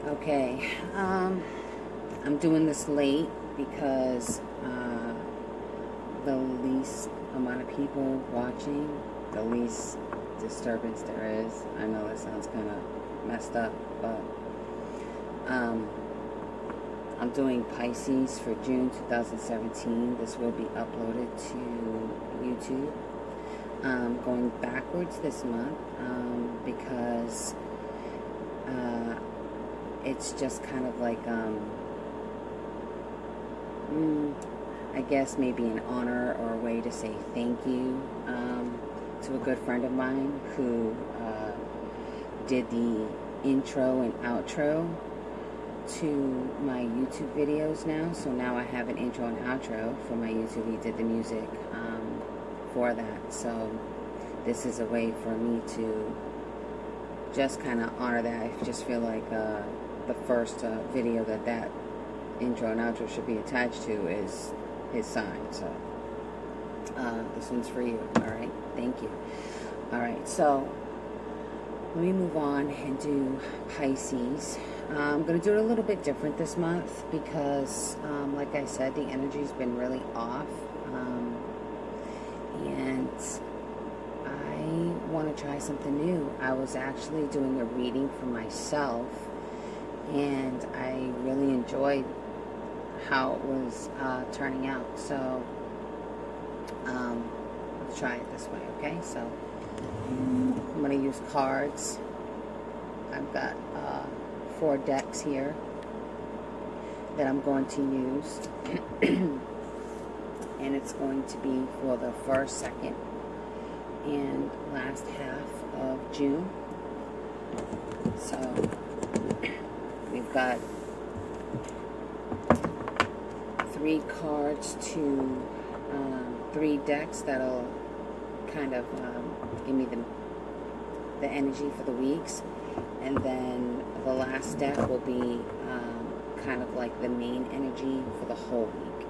Okay, I'm doing this late because the least amount of people watching, the least disturbance there is. I know that sounds kind of messed up, but I'm doing Pisces for June 2017. This will be uploaded to YouTube. Going backwards this month because it's just kind of like I guess maybe an honor or a way to say thank you to a good friend of mine who did the intro and outro to my YouTube videos now. So now I have an intro and outro for my YouTube. He did the music for that. So this is a way for me to just kind of honor that. I just feel like the first video that intro and outro should be attached to is his sign. So this one's for you. Alright, thank you. Alright, so let me move on and do Pisces. I'm going to do it a little bit different this month because like I said, the energy's been really off, and I want to try something new. I was actually doing a reading for myself, and I really enjoyed how it was turning out. So let's try it this way, okay? So I'm going to use cards. I've got 4 decks here that I'm going to use. And it's going to be for the first, second, and last half of June. So we've got 3 cards to 3 decks that'll kind of give me the energy for the weeks, and then the last deck will be kind of like the main energy for the whole week.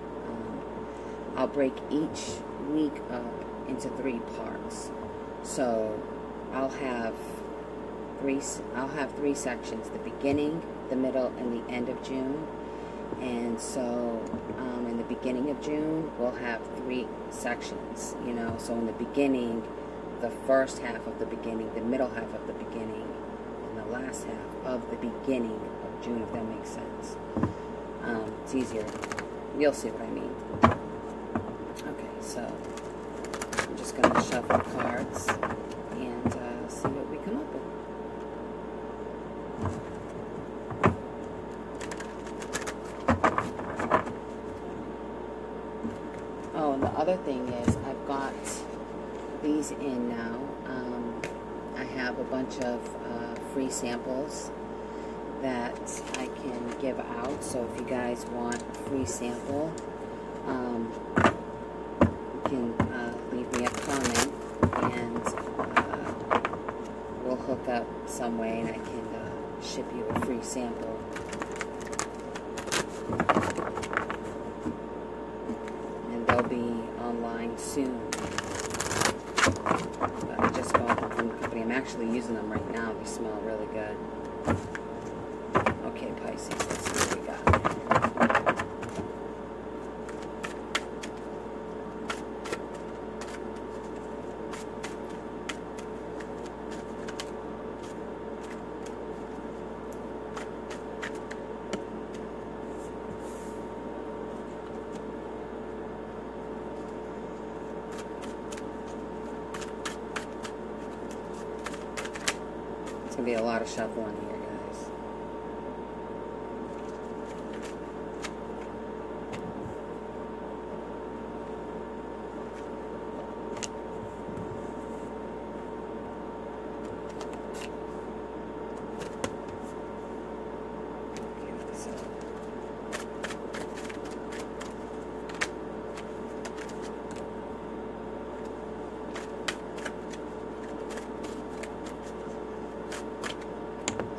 I'll break each week up into 3 parts. So I'll have 3 sections: the beginning, the middle, and the end of June. And so in the beginning of June, we'll have 3 sections, you know. So in the beginning, the first half of the beginning, the middle half of the beginning, and the last half of the beginning of June, if that makes sense. It's easier. You'll see what I mean. Okay, so I'm just going to shuffle cards and see what we come up with. Oh, and the other thing is I've got these in now. I have a bunch of free samples that I can give out. So if you guys want a free sample, you can leave me a comment, and we'll hook up some way, and I can ship you a free sample. And they'll be online soon. But I just bought them from the company. I'm actually using them right now. They smell really good. Okay, Pisces, let's see what we got. It's going to be a lot of shuffling here, guys.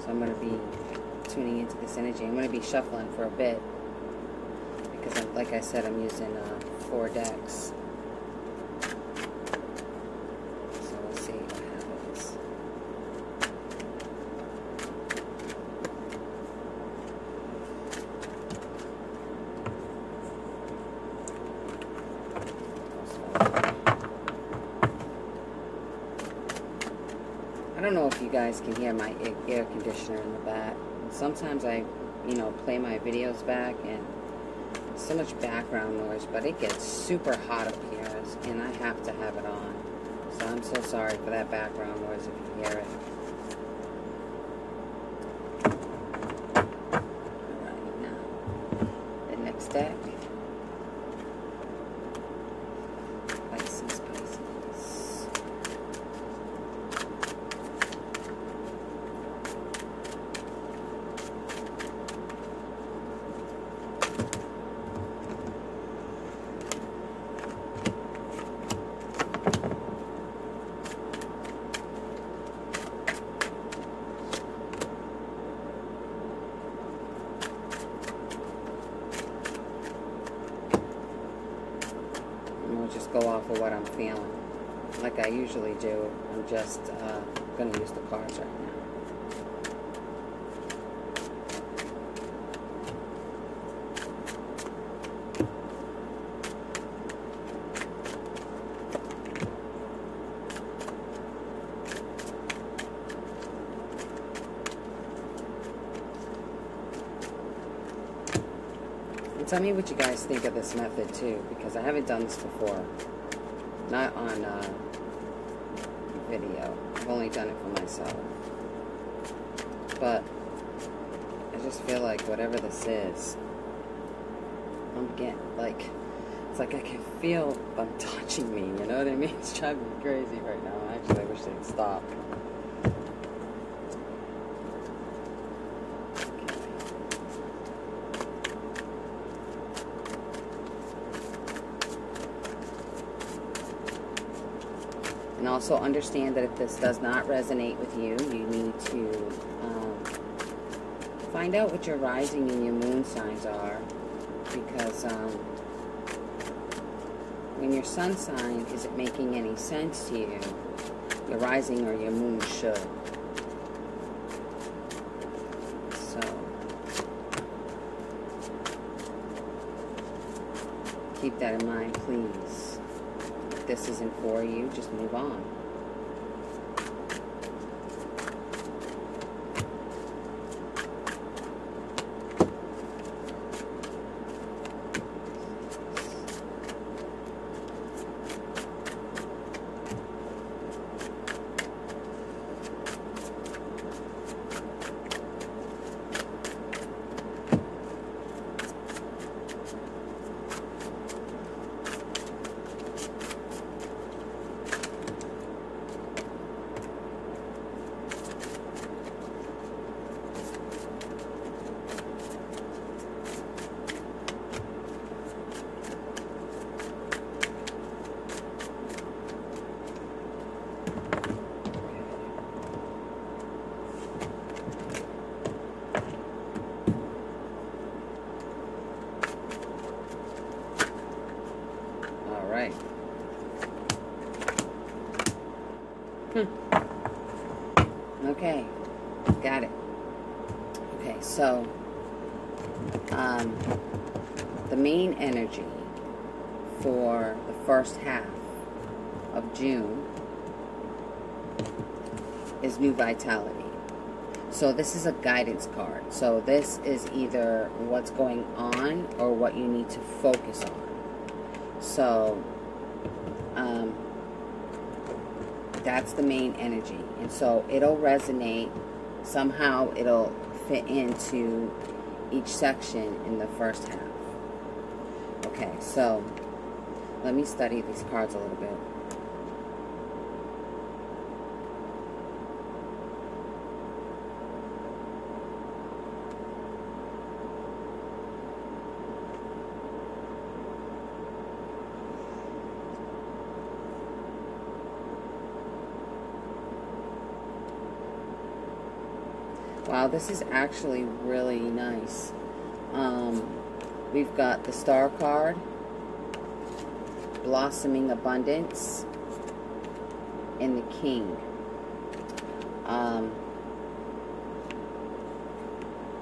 I'm going to be tuning into this energy. I'm going to be shuffling for a bit because, like I said, I'm using 4 decks. don't know if you guys can hear my air conditioner in the back. Sometimes I, play my videos back and so much background noise, but it gets super hot up here, and I have to have it on. So I'm so sorry for that background noise if you hear it. Alright, now the next deck. Pisces. Just go off of what I'm feeling, like I usually do. I'm just going to use the cards right now. Tell me what you guys think of this method too, because I haven't done this before. Not on video. I've only done it for myself. But I just feel like whatever this is, I'm getting like, it's like I can feel them touching me, you know what I mean? It's driving me crazy right now. Actually, I wish they'd stop. And also understand that if this does not resonate with you, you need to find out what your rising and your moon signs are. Because when your sun sign isn't making any sense to you, your rising or your moon should. So, keep that in mind, please. If this isn't for you, just move on. Right. Okay, got it. Okay, so the main energy for the first half of June is new vitality. So this is a guidance card. So this is either what's going on or what you need to focus on. So, that's the main energy. And so it'll resonate. Somehow it'll fit into each section in the first half. Okay, so let me study these cards a little bit. Wow, this is actually really nice. We've got the Star card, Blossoming Abundance, and the King.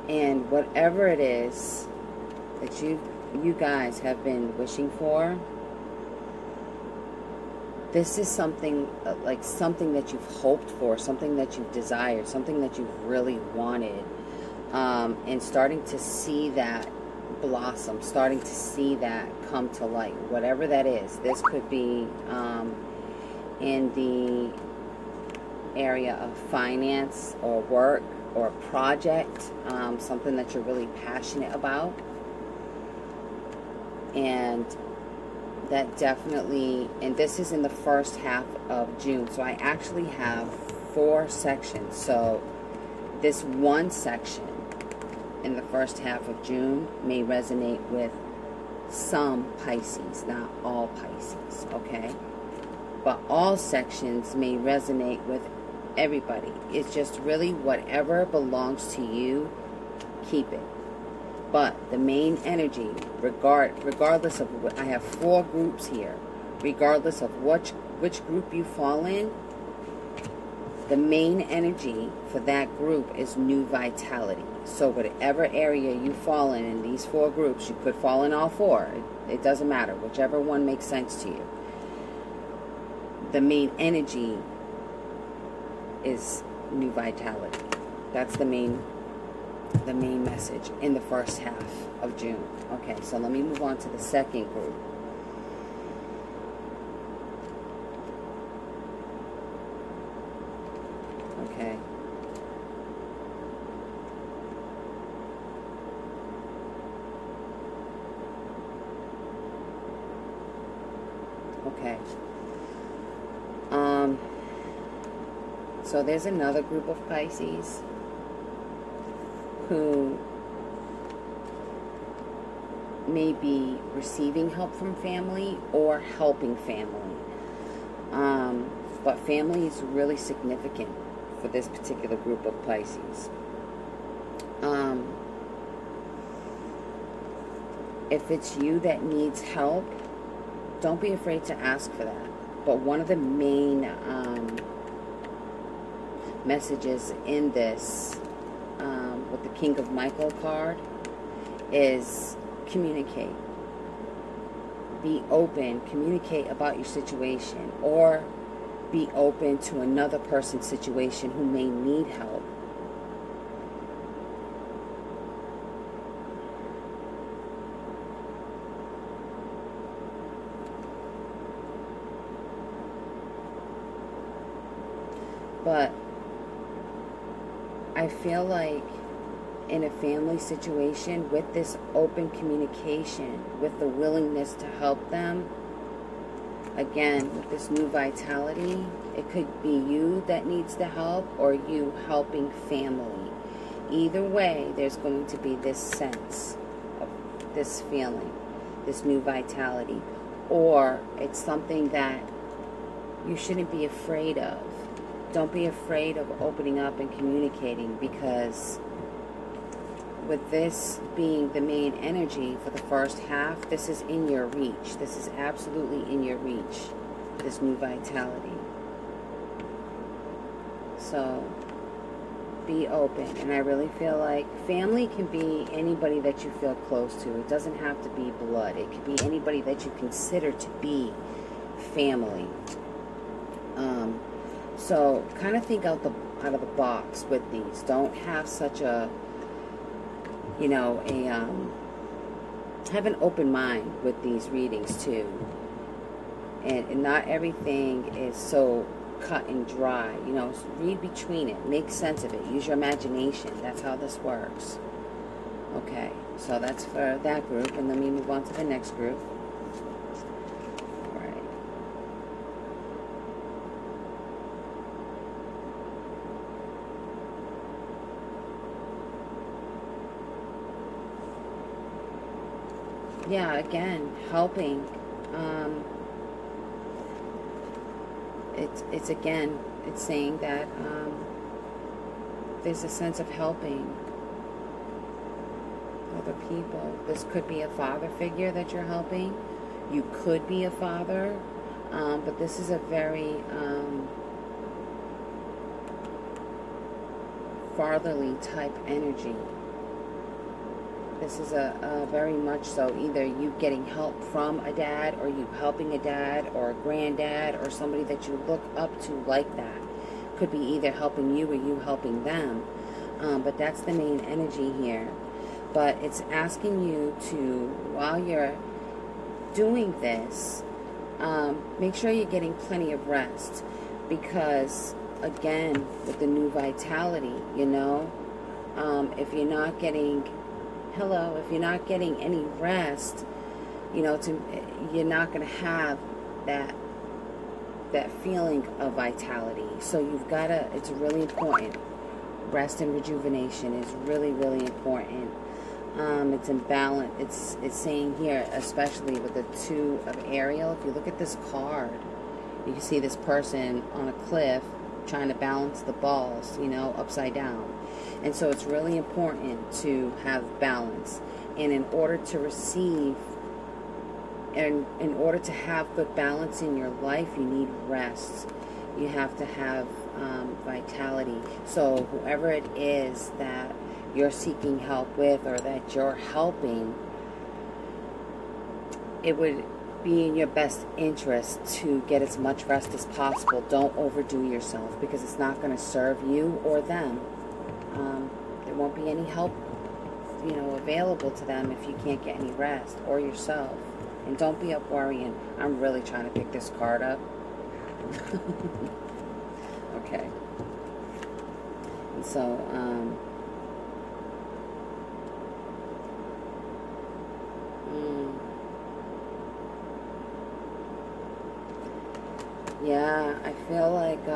And whatever it is that you guys have been wishing for, this is something like something that you've hoped for, something that you've desired, something that you've really wanted, and starting to see that blossom, starting to see that come to light, whatever that is. This could be in the area of finance or work or a project, something that you're really passionate about. And that definitely, and this is in the first half of June. So I actually have 4 sections. So this one section in the first half of June may resonate with some Pisces, not all Pisces, okay? But all sections may resonate with everybody. It's just really whatever belongs to you, keep it. But the main energy, regardless of what, I have 4 groups here, regardless of which group you fall in, the main energy for that group is new vitality. So whatever area you fall in these 4 groups, you could fall in all 4. It doesn't matter, whichever one makes sense to you. The main energy is new vitality. That's the main message in the first half of June. Okay, so let me move on to the second group. Okay. Okay. So there's another group of Pisces who may be receiving help from family or helping family. But family is really significant for this particular group of Pisces. If it's you that needs help, don't be afraid to ask for that. But one of the main messages in this with the King of Michael card is communicate. Be open, communicate about your situation, or be open to another person's situation who may need help. But I feel like in a family situation, with this open communication, with the willingness to help them, again, with this new vitality, it could be you that needs the help or you helping family. Either way, there's going to be this sense of this feeling, this new vitality. Or it's something that you shouldn't be afraid of. Don't be afraid of opening up and communicating, because with this being the main energy for the first half, this is in your reach. This is absolutely in your reach, this new vitality. So be open. And I really feel like family can be anybody that you feel close to. It doesn't have to be blood. It could be anybody that you consider to be family. So kind of think out of the box with these. Don't have such a, you know, have an open mind with these readings too. And not everything is so cut and dry. You know, read between it. Make sense of it. Use your imagination. That's how this works. Okay, so that's for that group. And let me move on to the next group. Yeah, again, helping. It's saying that there's a sense of helping other people. This could be a father figure that you're helping. You could be a father, but this is a very fatherly type energy. This is a very much so either you getting help from a dad, or you helping a dad or a granddad or somebody that you look up to like that. Could be either helping you or you helping them. But that's the main energy here. But it's asking you to, while you're doing this, make sure you're getting plenty of rest. Because, again, with the new vitality, you know, if you're not getting, if you're not getting any rest, you know, you're not going to have that feeling of vitality. So you've got to, it's really important. Rest and rejuvenation is really, really important. It's in balance. It's saying here, especially with the Two of Ariel, if you look at this card, you can see this person on a cliff trying to balance the balls, you know, upside down. And so it's really important to have balance. And in order to receive, and in order to have good balance in your life, you need rest. You have to have vitality. So whoever it is that you're seeking help with, or that you're helping, it would be in your best interest to get as much rest as possible. Don't overdo yourself, because it's not going to serve you or them. There won't be any help, you know, available to them if you can't get any rest, or yourself. And don't be up worrying. I'm really trying to pick this card up. Okay. And so, yeah, I feel like,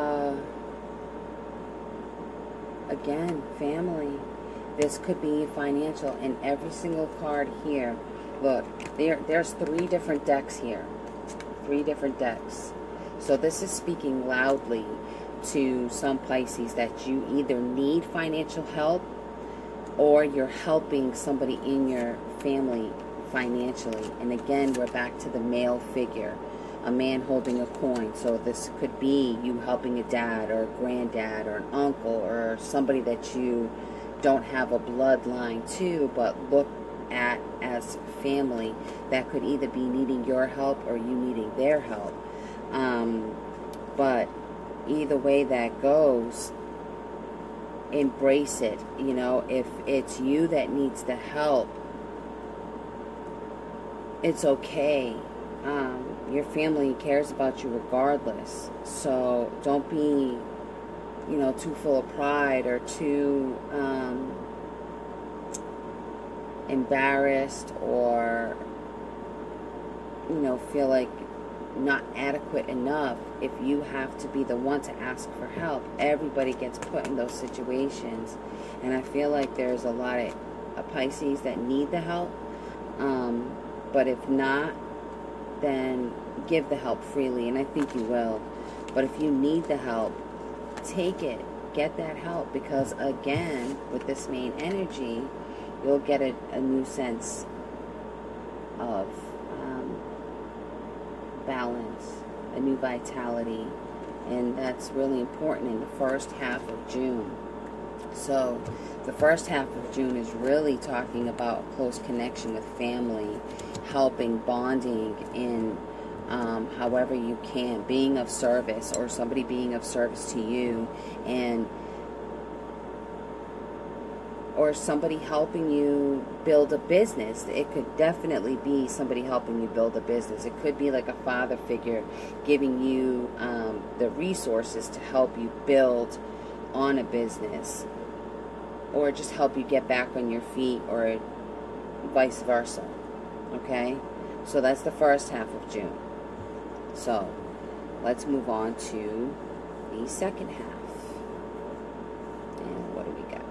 again, family. This could be financial. And every single card here, look, there's 3 different decks here. 3 different decks. So this is speaking loudly to some Pisces that you either need financial help, or you're helping somebody in your family financially. And again, we're back to the male figure, a man holding a coin. So this could be you helping a dad or a granddad or an uncle, or somebody that you don't have a bloodline to, but look at as family, that could either be needing your help or you needing their help. But either way that goes, embrace it. You know, if it's you that needs the help, it's okay. Your family cares about you regardless. So don't be, you know, too full of pride, or too embarrassed, or, you know, feel like not adequate enough if you have to be the one to ask for help. Everybody gets put in those situations, and I feel like there's a lot of Pisces that need the help, but if not, then give the help freely, and I think you will. But if you need the help, take it, get that help, because again, with this main energy, you'll get a new sense of balance, a new vitality, and that's really important in the first half of June. So the first half of June is really talking about close connection with family, helping, bonding in however you can, being of service, or somebody being of service to you, and or somebody helping you build a business. It could definitely be somebody helping you build a business. It could be like a father figure giving you the resources to help you build on a business, or just help you get back on your feet, or vice versa. Okay? So that's the first half of June. So let's move on to the second half. And what do we got?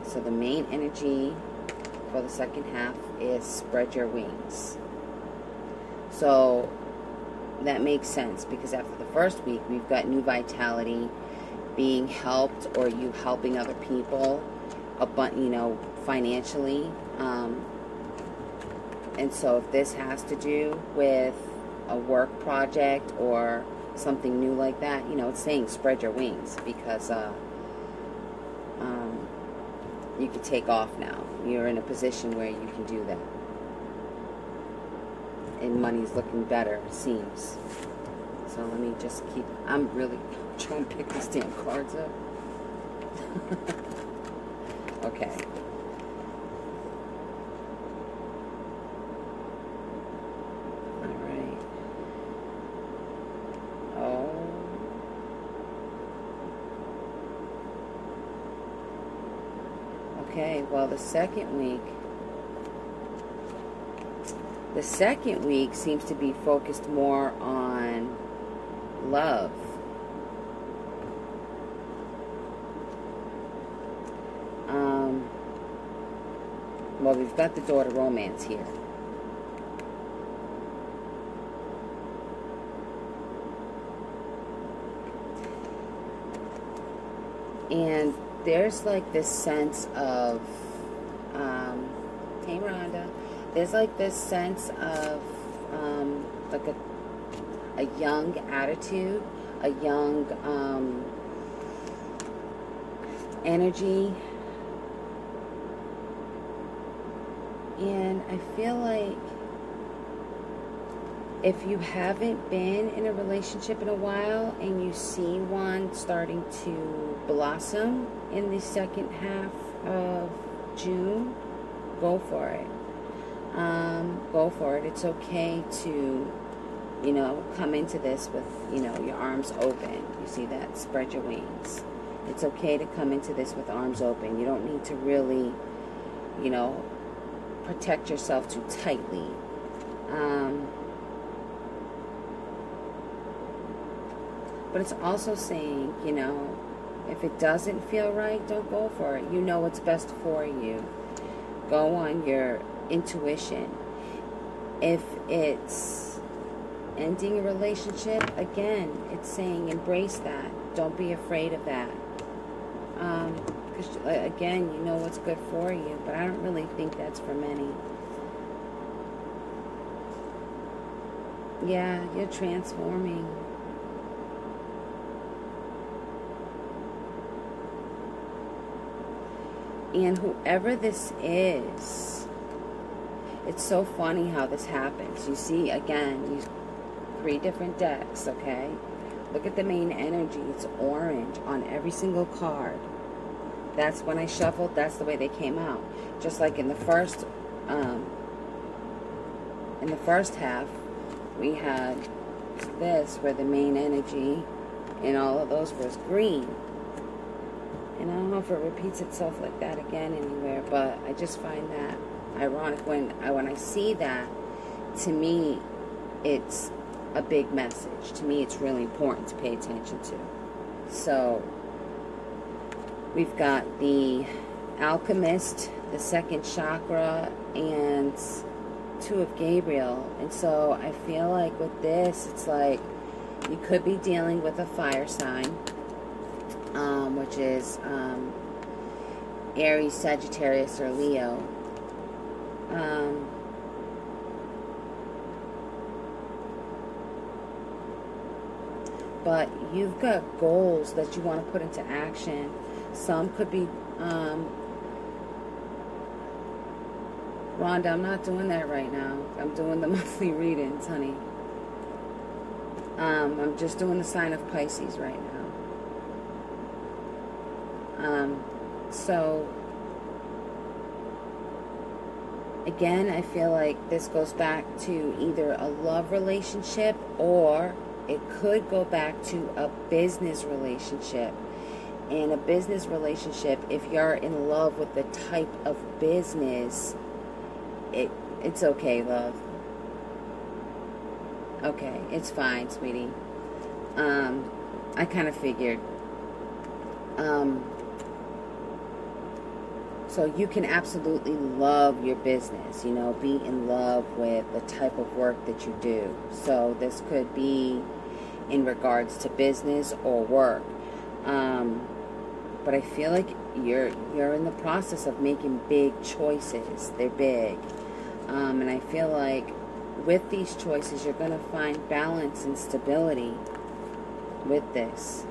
So the main energy for the second half is spread your wings. So that makes sense, because after the first week, we've got new vitality, being helped, or you helping other people, you know, financially. And so if this has to do with a work project or something new like that, you know, it's saying spread your wings, because you can take off now. You're in a position where you can do that. And money's looking better, it seems. So let me just keep, I'm really trying to pick these damn cards up. Okay. Alright. Oh. Okay, well the second week seems to be focused more on love. Well, we've got the daughter romance here. And there's like this sense of, hey Rhonda, there's like this sense of like a young attitude, a young energy. And I feel like if you haven't been in a relationship in a while and you see one starting to blossom in the second half of June, go for it. Go for it. It's okay to, you know, come into this with, you know, your arms open. You see that? Spread your wings. It's okay to come into this with arms open. You don't need to really, you know, protect yourself too tightly. But it's also saying, you know, if it doesn't feel right, don't go for it. You know what's best for you. Go on your intuition. If it's ending a relationship, again, it's saying embrace that. Don't be afraid of that. Because, again, you know what's good for you, but I don't really think that's for many. Yeah, you're transforming. And whoever this is, it's so funny how this happens. You see, again, these 3 different decks, okay? Look at the main energy. It's orange on every single card. That's when I shuffled. That's the way they came out. Just like in the first half, we had this where the main energy in all of those was green. And I don't know if it repeats itself like that again anywhere, but I just find that ironic. When I see that, to me, it's a big message. To me, it's really important to pay attention to. So, we've got the Alchemist, the second chakra, and 2 of Gabriel. And so, I feel like with this, it's like you could be dealing with a fire sign, which is Aries, Sagittarius, or Leo. But you've got goals that you want to put into action. Some could be, Rhonda, I'm not doing that right now. I'm doing the monthly readings, honey. I'm just doing the sign of Pisces right now. So, again, I feel like this goes back to either a love relationship, or it could go back to a business relationship. In a business relationship, if you're in love with the type of business, it's okay, love. Okay, it's fine, sweetie. I kind of figured. So you can absolutely love your business, you know, be in love with the type of work that you do. So this could be in regards to business or work. But I feel like you're in the process of making big choices. They're big. And I feel like with these choices, you're going to find balance and stability with this.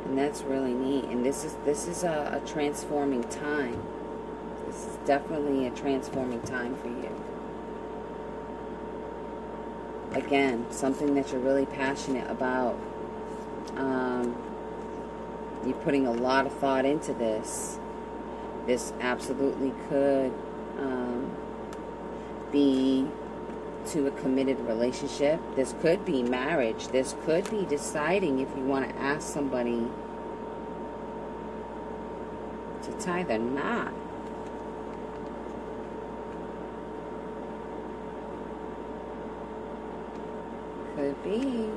And that's really neat. And this is a transforming time. This is definitely a transforming time for you. Again, something that you're really passionate about. You're putting a lot of thought into this. This absolutely could be to a committed relationship. This could be marriage. This could be deciding if you want to ask somebody to tie their knot. Could be.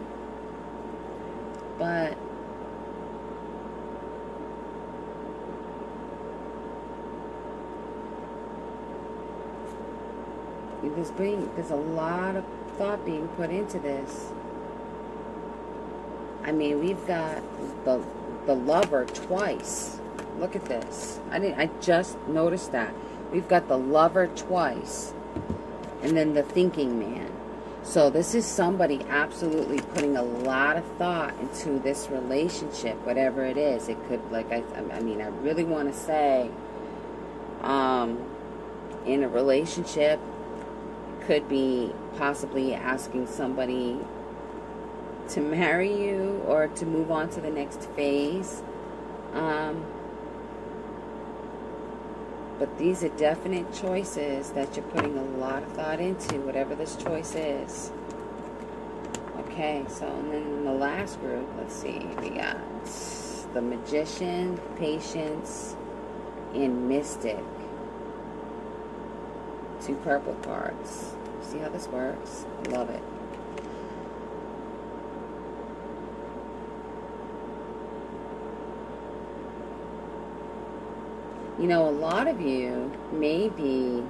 But there's a lot of thought being put into this. I mean, we've got the lover twice. Look at this. I just noticed that. We've got the lover twice. And then the thinking man. So this is somebody absolutely putting a lot of thought into this relationship, whatever it is. It could, like, I really want to say, in a relationship, could be possibly asking somebody to marry you or to move on to the next phase. But these are definite choices that you're putting a lot of thought into, whatever this choice is. Okay, so and then in the last group, let's see, we got the Magician, Patience, and Mystic. 2 purple cards. See how this works? Love it. You know, a lot of you may be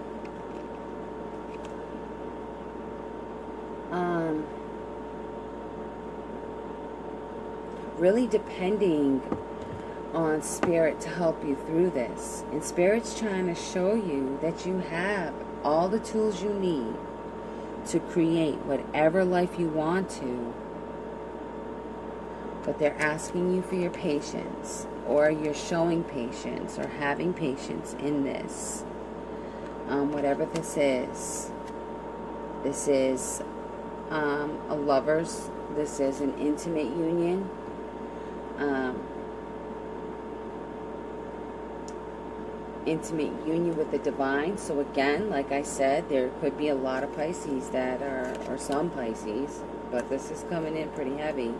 really depending on Spirit to help you through this. And Spirit's trying to show you that you have all the tools you need to create whatever life you want to. But they're asking you for your patience, or you're showing patience or having patience in this. Whatever this is. This is a lover's. This is an intimate union. Intimate union with the divine. So again, like I said, there could be a lot of Pisces that are, or some Pisces, but this is coming in pretty heavy.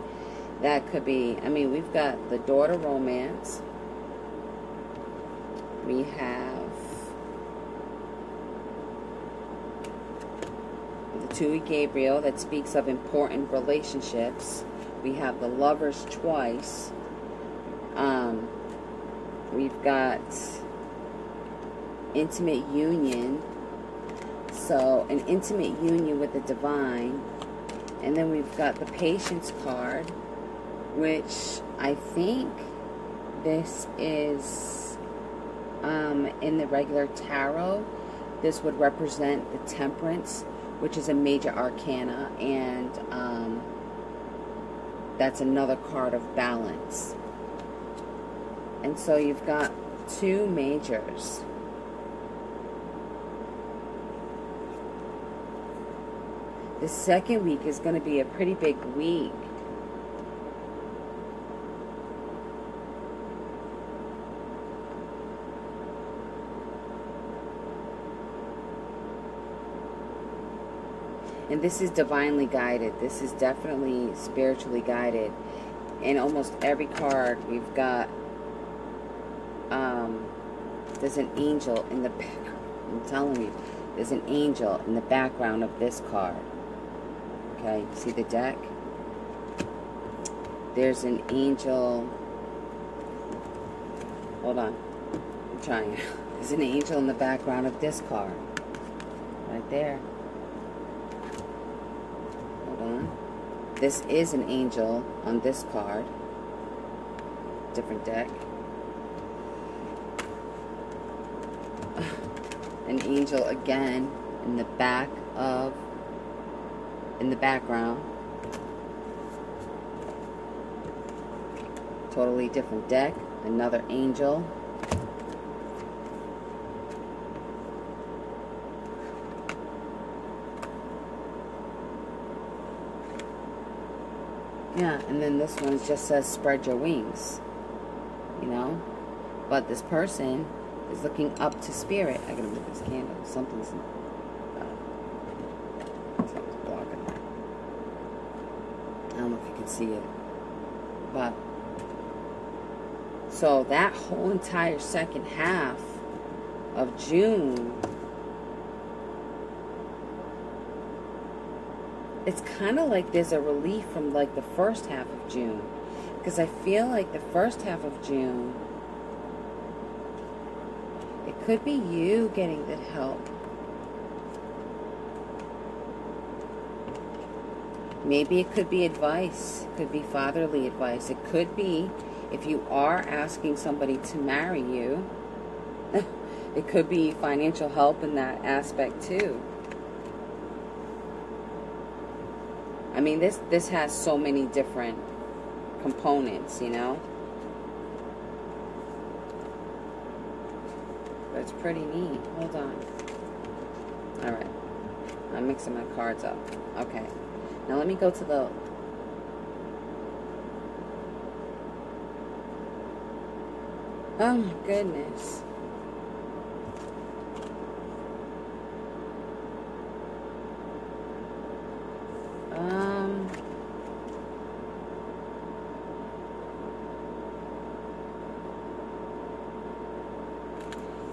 That could be, I mean, we've got the Daughter Romance. We have the Tui Gabriel that speaks of important relationships. We have the Lovers twice. We've got intimate union. So an intimate union with the divine. And then we've got the Patience card, which I think this is in the regular tarot. This would represent the Temperance, which is a major arcana, and that's another card of balance. And so you've got 2 majors. The second week is going to be a pretty big week. And this is divinely guided. This is definitely spiritually guided. In almost every card, we've got, there's an angel in the background. I'm telling you, there's an angel in the background of this card. Okay, see the deck? There's an angel. Hold on. I'm trying. There's an angel in the background of this card. Right there. Hold on. This is an angel on this card. Different deck. An angel again in the back of, in the background. Totally different deck. Another angel. Yeah, and then this one just says spread your wings. You know? But this person is looking up to spirit. I gotta move this candle. Something's blocking it. I don't know if you can see it. But so that whole entire second half of June, it's kind of like there's a relief from like the first half of June. Because I feel like the first half of June, it could be you getting the help. Maybe it could be advice. It could be fatherly advice. It could be if you are asking somebody to marry you. It could be financial help in that aspect too. I mean, this has so many different components, you know. But it's pretty neat. Hold on. Alright. I'm mixing my cards up. Okay. Now let me go to the... Oh my goodness.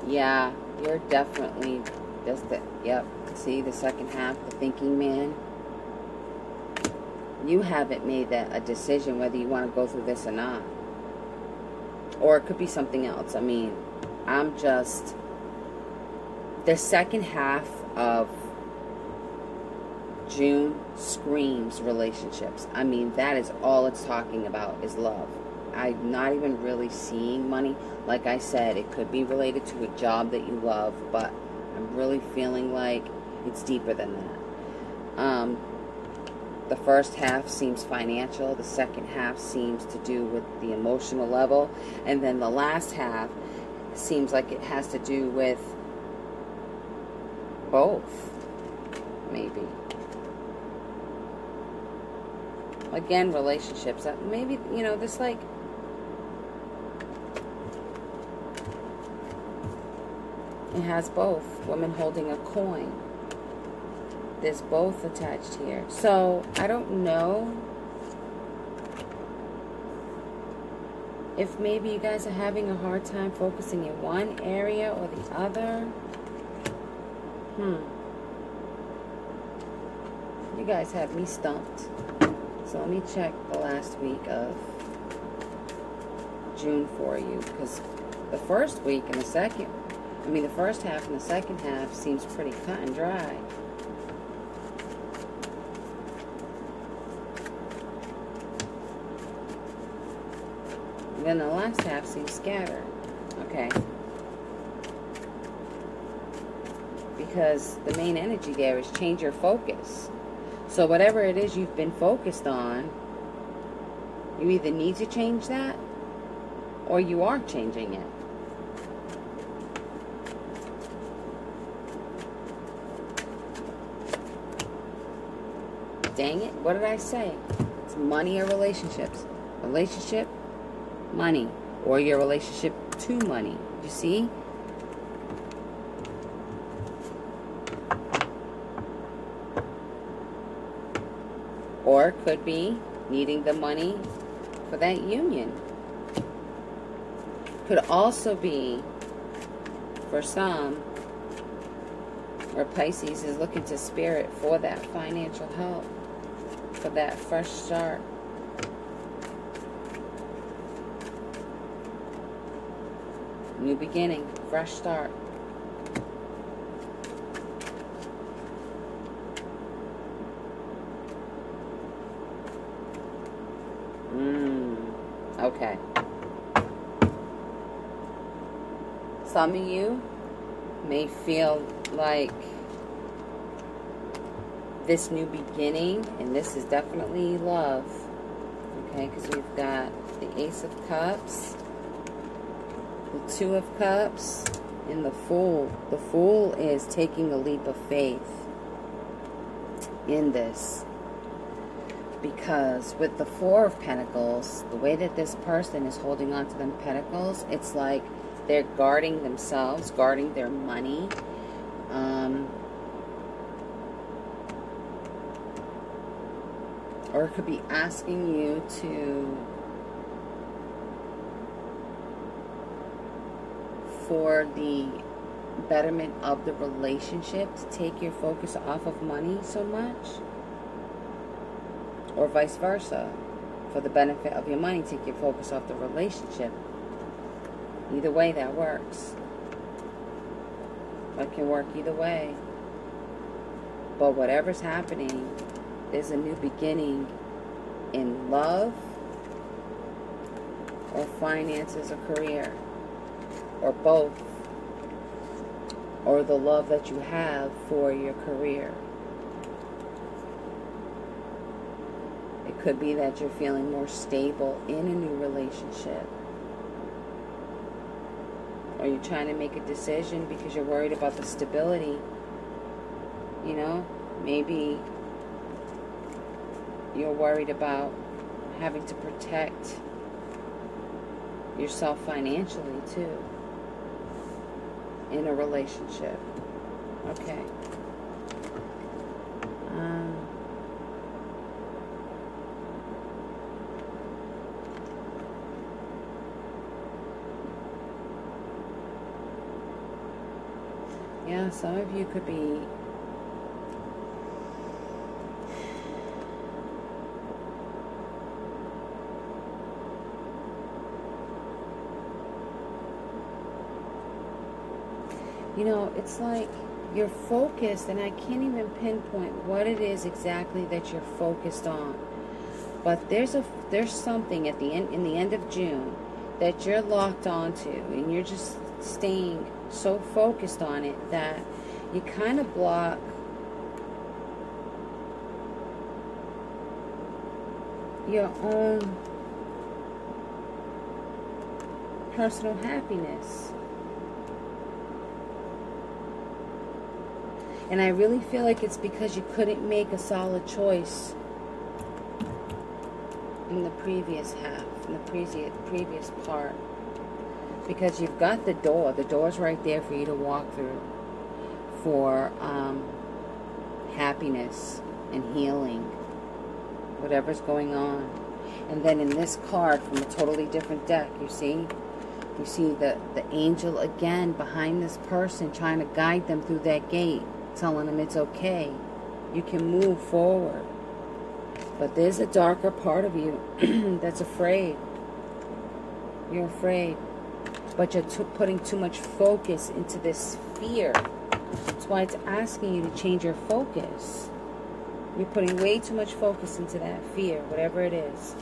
Yeah, you're definitely just the, yep, see the second half, the thinking man. You haven't made a decision whether you want to go through this or not. Or it could be something else. I mean, I'm just, the second half of June screams relationships. I mean, that is all it's talking about is love. I'm not even really seeing money. Like I said, it could be related to a job that you love, but I'm really feeling like it's deeper than that. The first half seems financial. The second half seems to do with the emotional level. And then the last half seems like it has to do with both, maybe. Again, relationships. Maybe, you know, this like... It has both. Women holding a coin. There's both attached here. So, I don't know if maybe you guys are having a hard time focusing in one area or the other. You guys have me stumped. So let me check the last week of June for you. Because the first week and the second... I mean, the first half and the second half seems pretty cut and dry. And then the last half seems scattered. Okay. Because the main energy there is change your focus. So whatever it is you've been focused on, you either need to change that or you are changing it. Dang it, what did I say? It's money or relationships. Relationship, money. Or your relationship to money. You see? Or it could be needing the money for that union. Could also be, for some, or Pisces is looking to spirit for that financial help. For that fresh start. New beginning, fresh start. Okay. Some of you may feel like this new beginning, and this is definitely love, Okay, because we've got the Ace of Cups, the Two of Cups, and the Fool. The Fool is taking a leap of faith in this. Because with the Four of Pentacles, the way that this person is holding on to them pentacles, it's like they're guarding themselves, guarding their money. Or it could be asking you to, for the betterment of the relationship, to take your focus off of money so much. Or vice versa. For the benefit of your money, take your focus off the relationship. Either way, that works. It can work either way. But whatever's happening, there's a new beginning in love, or finances, or career, or both, or the love that you have for your career. It could be that you're feeling more stable in a new relationship, or you're trying to make a decision because you're worried about the stability. You know, maybe you're worried about having to protect yourself financially too in a relationship. Okay. Yeah, some of you could be it's like you're focused, and I can't even pinpoint what it is exactly that you're focused on. But there's something at the end, in the end of June, that you're locked onto, and you're just staying so focused on it that you kind of block your own personal happiness. And I really feel like it's because you couldn't make a solid choice in the previous half, in the previous part. Because you've got the door. The door's right there for you to walk through for happiness and healing, whatever's going on. And then in this card from a totally different deck, you see the angel again behind this person, trying to guide them through that gate, telling them it's okay. You can move forward. But there's a darker part of you that's afraid. You're afraid. But you're putting too much focus into this fear. That's why it's asking you to change your focus. You're putting way too much focus into that fear, whatever it is.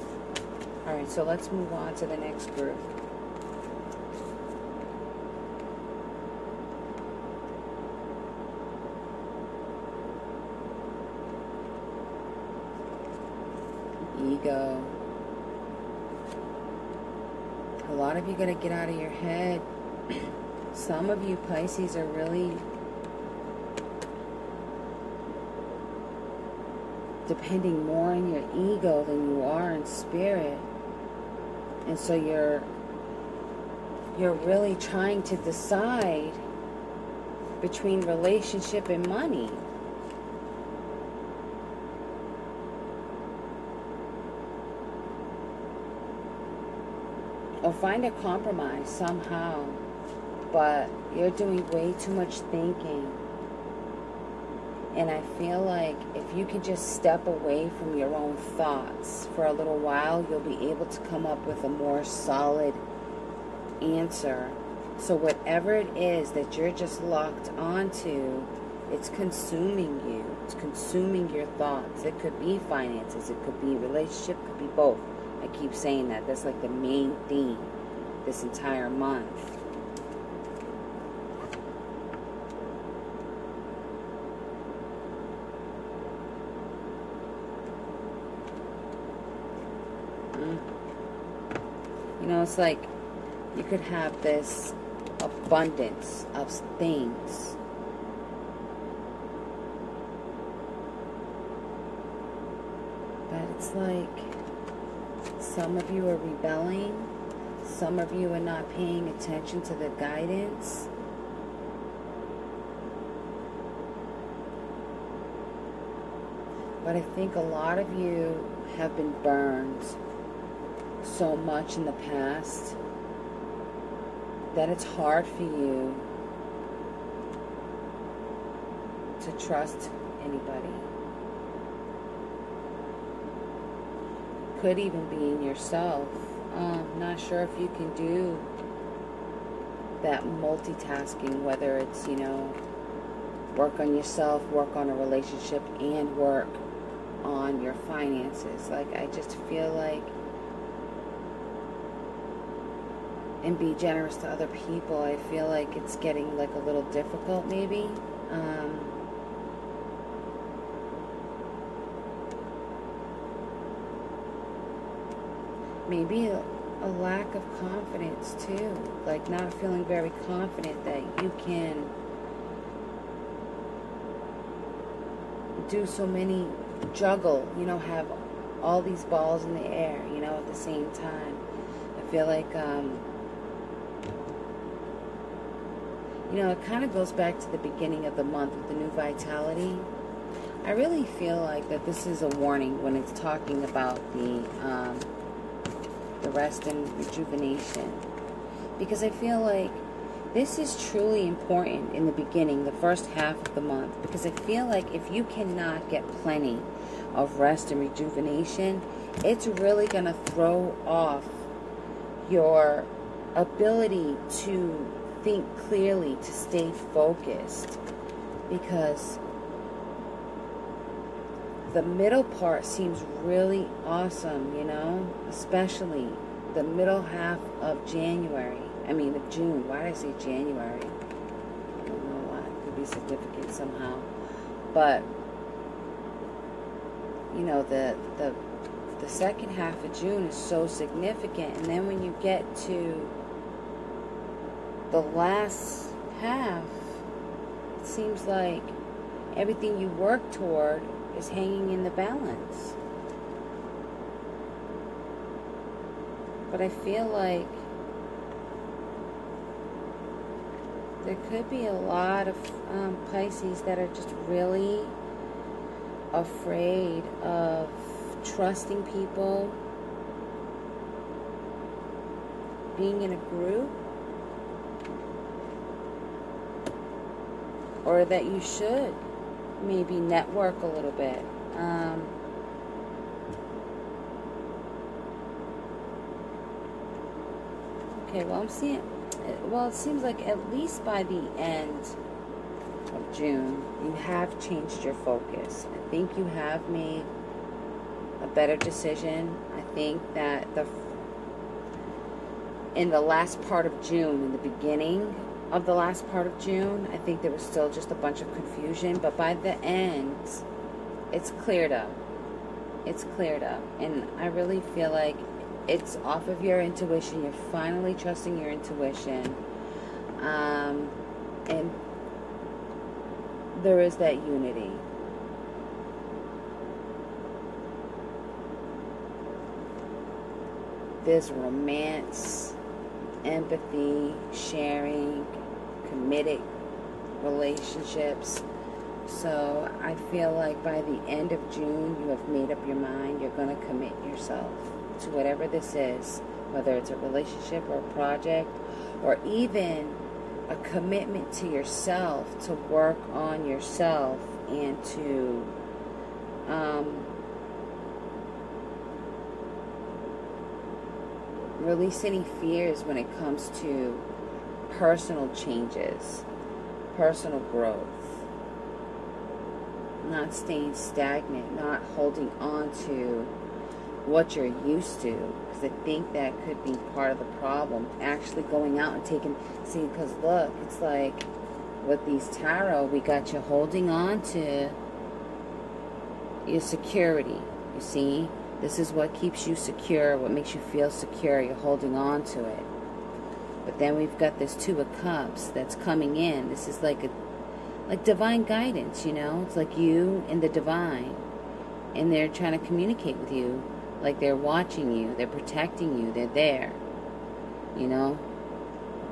Alright, so let's move on to the next group. Ego. A lot of you got to get out of your head. Some of you Pisces are really depending more on your ego than you are in spirit. And so you're really trying to decide between relationship and money. Or find a compromise somehow. But you're doing way too much thinking. And I feel like if you can just step away from your own thoughts for a little while, you'll be able to come up with a more solid answer. So whatever it is that you're just locked onto, it's consuming you. It's consuming your thoughts. It could be finances. It could be relationship. It could be both. I keep saying that. That's like the main theme this entire month. You know, it's like you could have this abundance of things. But it's like some of you are rebelling. Some of you are not paying attention to the guidance. But I think a lot of you have been burned so much in the past that it's hard for you to trust anybody. Could even be in yourself. Not sure if you can do that multitasking, whether it's, you know, work on yourself, work on a relationship, and work on your finances. Like, I just feel like, and be generous to other people. I feel like it's getting like a little difficult maybe. Maybe a lack of confidence too. Like not feeling very confident that you can do so many, juggle, you know, have all these balls in the air, you know, at the same time. I feel like, you know, it kind of goes back to the beginning of the month with the new vitality. I really feel like that this is a warning when it's talking about the rest and rejuvenation. Because I feel like this is truly important in the beginning, the first half of the month. Because I feel like if you cannot get plenty of rest and rejuvenation, it's really going to throw off your ability to think clearly, to stay focused. Because the middle part seems really awesome, you know, especially the middle half of January. I mean, of June. Why did I say January? I don't know why. It could be significant somehow. But, you know, the second half of June is so significant. And then when you get to the last half, it seems like everything you work toward is hanging in the balance. But I feel like there could be a lot of Pisces that are just really afraid of trusting people, being in a group, or that you should maybe network a little bit. Okay, well, I'm seeing, well, it seems like at least by the end of June, you have changed your focus. I think you have made a better decision. I think that in the last part of June, in the beginning of the last part of June, I think there was still just a bunch of confusion, but by the end, it's cleared up. It's cleared up, and I really feel like it's off of your intuition. You're finally trusting your intuition, and there is that unity. There's romance, empathy, sharing, committed relationships. So I feel like by the end of June, you have made up your mind. You're going to commit yourself to whatever this is, whether it's a relationship or a project, or even a commitment to yourself, to work on yourself and to release any fears when it comes to personal changes, personal growth, not staying stagnant, not holding on to what you're used to, because I think that could be part of the problem. Actually going out and taking, see, because look, it's like with these tarot, we got you holding on to your security, you see, This is what keeps you secure, what makes you feel secure. You're holding on to it. But then we've got this Two of Cups that's coming in. This is like divine guidance, you know? It's like you and the divine. And they're trying to communicate with you. Like they're watching you. They're protecting you. They're there. You know?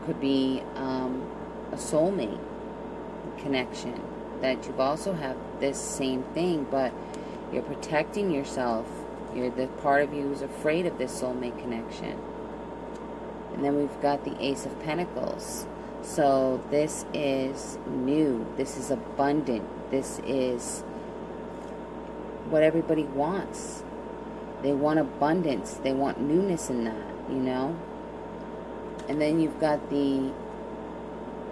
Could be a soulmate connection. That you also have this same thing. But you're protecting yourself. The part of you who's afraid of this soulmate connection. And then we've got the Ace of Pentacles. So this is new. This is abundant. This is what everybody wants. They want abundance. They want newness in that, you know. And then you've got the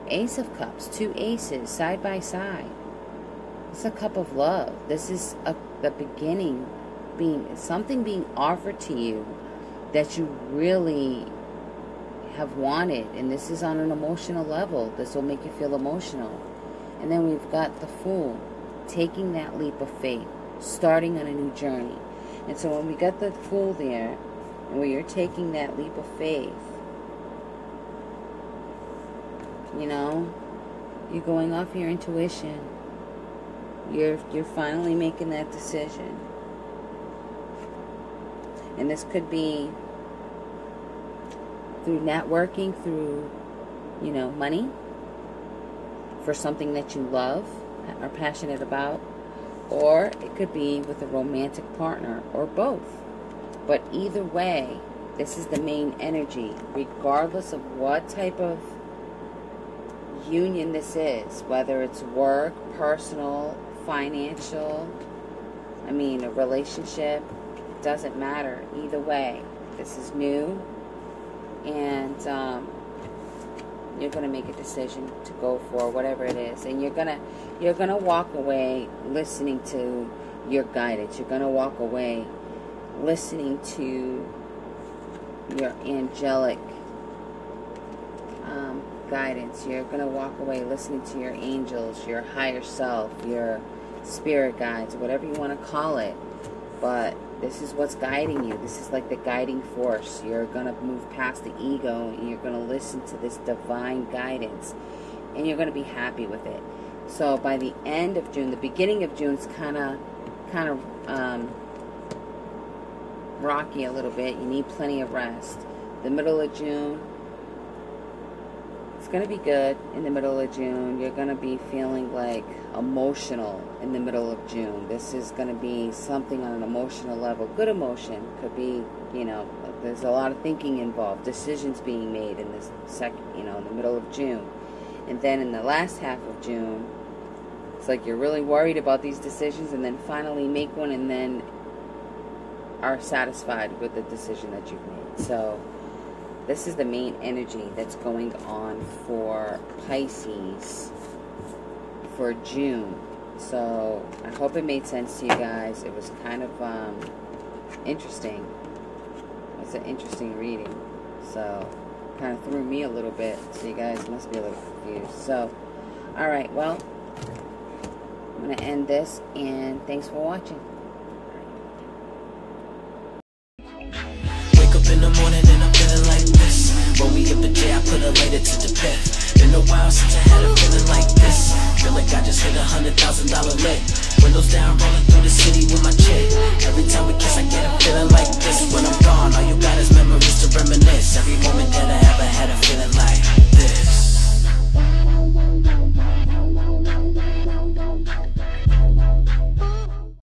Ace of Cups. Two aces side by side. It's a cup of love. This is the beginning. Something being offered to you that you really have wanted, and this is on an emotional level. This will make you feel emotional. And then we've got the Fool, taking that leap of faith, starting on a new journey. And so when we got the Fool there, and where you're taking that leap of faith, you know, you're going off your intuition. You're finally making that decision. And this could be through networking, through, you know, money, for something that you love, are passionate about, or it could be with a romantic partner, or both. But either way, this is the main energy, regardless of what type of union this is, whether it's work, personal, financial, I mean, a relationship, it doesn't matter. Either way, this is new. And you're gonna make a decision to go for whatever it is, and you're gonna walk away listening to your guidance. You're gonna walk away listening to your angelic guidance. You're gonna walk away listening to your angels, your higher self, your spirit guides, whatever you want to call it. But this is what's guiding you. This is like the guiding force. You're going to move past the ego, and you're going to listen to this divine guidance, and you're going to be happy with it. So by the end of June, the beginning of June is kind of rocky a little bit. You need plenty of rest. The middle of June, it's going to be good. In the middle of June, you're going to be feeling like emotional in the middle of June. This is going to be something on an emotional level. Good emotion. Could be, you know, there's a lot of thinking involved. Decisions being made in this in the middle of June. And then in the last half of June, it's like you're really worried about these decisions, and then finally make one, and then are satisfied with the decision that you've made. So this is the main energy that's going on for Pisces for June. So I hope it made sense to you guys. It was kind of interesting. It's an interesting reading. So kind of threw me a little bit. So you guys must be a little confused. So, alright, well, I'm going to end this, and thanks for watching. Wake up in the morning and I'm feeling like this. When we up a J, I put a later to the bed. Been a while since I had a feeling like this. Feel like I just hit $100,000 lick. Windows down, rolling through the city with my chick. Every time we